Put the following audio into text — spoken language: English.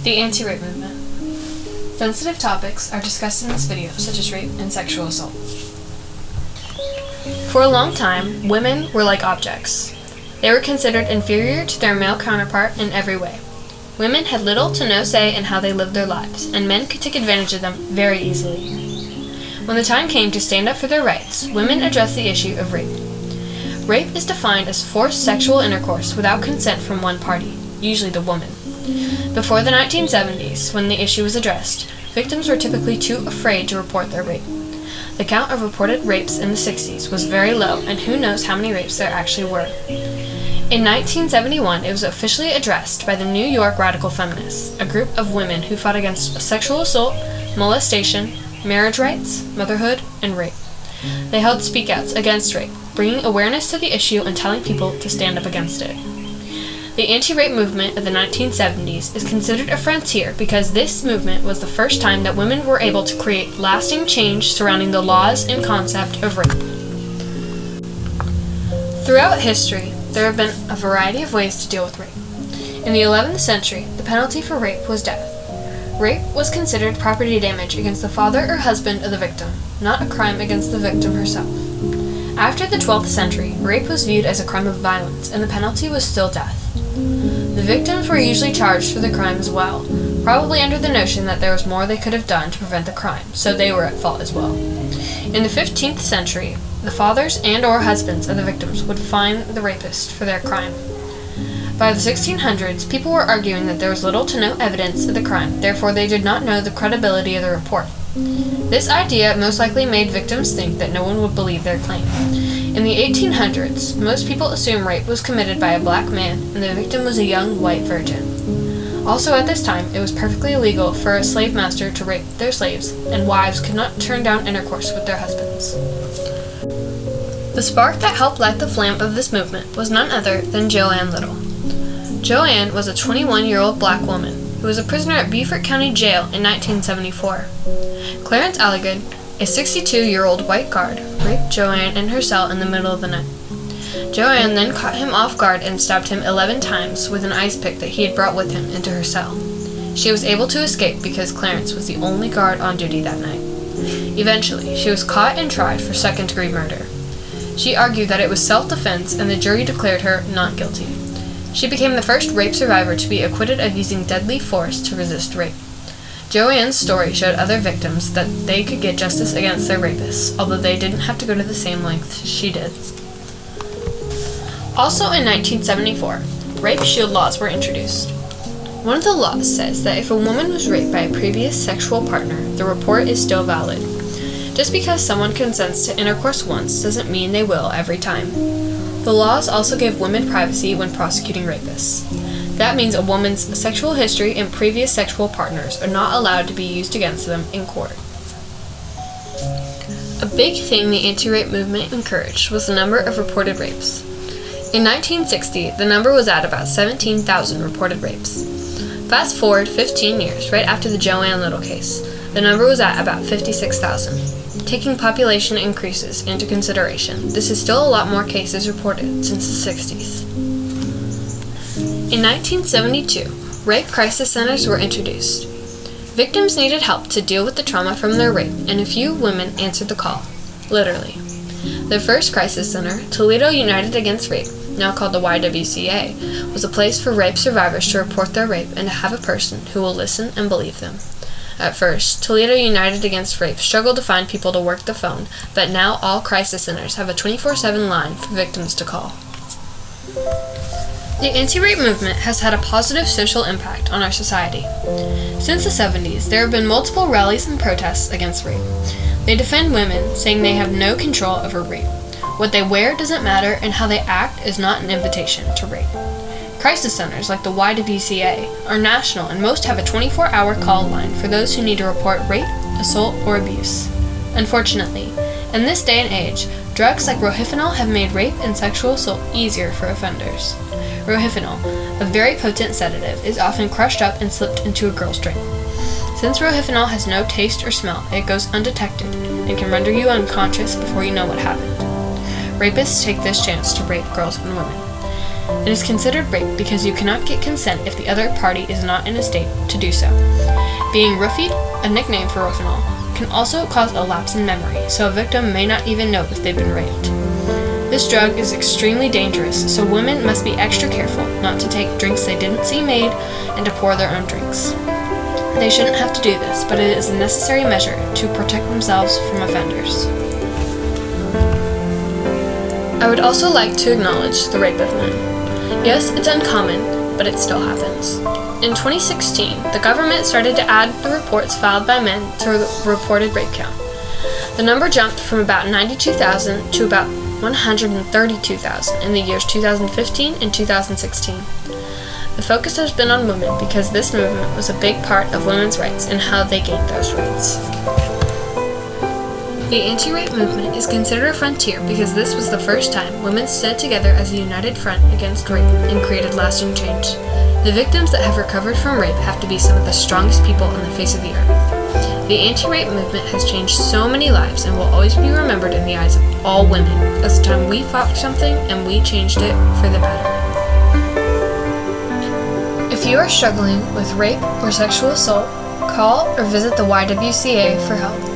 The anti-rape movement. Sensitive topics are discussed in this video, such as rape and sexual assault. For a long time, women were like objects. They were considered inferior to their male counterpart in every way. Women had little to no say in how they lived their lives, and men could take advantage of them very easily. When the time came to stand up for their rights, women addressed the issue of rape. Rape is defined as forced sexual intercourse without consent from one party, usually the woman. Before the 1970s, when the issue was addressed, victims were typically too afraid to report their rape. The count of reported rapes in the 60s was very low, and who knows how many rapes there actually were. In 1971, it was officially addressed by the New York Radical Feminists, a group of women who fought against sexual assault, molestation, marriage rights, motherhood, and rape. They held speakouts against rape, bringing awareness to the issue and telling people to stand up against it. The anti-rape movement of the 1970s is considered a frontier because this movement was the first time that women were able to create lasting change surrounding the laws and concept of rape. Throughout history, there have been a variety of ways to deal with rape. In the 11th century, the penalty for rape was death. Rape was considered property damage against the father or husband of the victim, not a crime against the victim herself. After the 12th century, rape was viewed as a crime of violence, and the penalty was still death. The victims were usually charged for the crime as well, probably under the notion that there was more they could have done to prevent the crime, so they were at fault as well. In the 15th century, the fathers and/or husbands of the victims would fine the rapist for their crime. By the 1600s, people were arguing that there was little to no evidence of the crime, therefore they did not know the credibility of the report. This idea most likely made victims think that no one would believe their claim. In the 1800s, most people assumed rape was committed by a black man and the victim was a young white virgin. Also at this time, it was perfectly illegal for a slave master to rape their slaves, and wives could not turn down intercourse with their husbands. The spark that helped light the flame of this movement was none other than Joanne Little. Joanne was a 21-year-old black woman who was a prisoner at Beaufort County Jail in 1974. Clarence Alligood, a 62-year-old white guard, raped Joanne in her cell in the middle of the night. Joanne then caught him off guard and stabbed him 11 times with an ice pick that he had brought with him into her cell. She was able to escape because Clarence was the only guard on duty that night. Eventually, she was caught and tried for second-degree murder. She argued that it was self-defense and the jury declared her not guilty. She became the first rape survivor to be acquitted of using deadly force to resist rape. Joanne's story showed other victims that they could get justice against their rapists, although they didn't have to go to the same lengths she did. Also in 1974, rape shield laws were introduced. One of the laws says that if a woman was raped by a previous sexual partner, the report is still valid. Just because someone consents to intercourse once doesn't mean they will every time. The laws also give women privacy when prosecuting rapists. That means a woman's sexual history and previous sexual partners are not allowed to be used against them in court. A big thing the anti-rape movement encouraged was the number of reported rapes. In 1960, the number was at about 17,000 reported rapes. Fast forward 15 years, right after the Joanne Little case, the number was at about 56,000. Taking population increases into consideration, this is still a lot more cases reported since the 60s. In 1972, rape crisis centers were introduced. Victims needed help to deal with the trauma from their rape, and a few women answered the call, literally. The first crisis center, Toledo United Against Rape, now called the YWCA, was a place for rape survivors to report their rape and to have a person who will listen and believe them. At first, Toledo United Against Rape struggled to find people to work the phone, but now all crisis centers have a 24/7 line for victims to call. The anti-rape movement has had a positive social impact on our society. Since the 70s, there have been multiple rallies and protests against rape. They defend women, saying they have no control over rape. What they wear doesn't matter, and how they act is not an invitation to rape. Crisis centers like the YWCA are national and most have a 24-hour call line for those who need to report rape, assault, or abuse. Unfortunately, in this day and age, drugs like Rohypnol have made rape and sexual assault easier for offenders. Rohypnol, a very potent sedative, is often crushed up and slipped into a girl's drink. Since Rohypnol has no taste or smell, it goes undetected and can render you unconscious before you know what happened. Rapists take this chance to rape girls and women. It is considered rape because you cannot get consent if the other party is not in a state to do so. Being roofied, a nickname for Rohypnol, can also cause a lapse in memory, so a victim may not even know if they've been raped. This drug is extremely dangerous, so women must be extra careful not to take drinks they didn't see made and to pour their own drinks. They shouldn't have to do this, but it is a necessary measure to protect themselves from offenders. I would also like to acknowledge the rape of men. Yes, it's uncommon, but it still happens. In 2016, the government started to add the reports filed by men to the reported rape count. The number jumped from about 92,000 to about 132,000 in the years 2015 and 2016. The focus has been on women because this movement was a big part of women's rights and how they gained those rights. The anti-rape movement is considered a frontier because this was the first time women stood together as a united front against rape and created lasting change. The victims that have recovered from rape have to be some of the strongest people on the face of the earth. The anti-rape movement has changed so many lives and will always be remembered in the eyes of all women as the time we fought for something and we changed it for the better. If you are struggling with rape or sexual assault, call or visit the YWCA for help.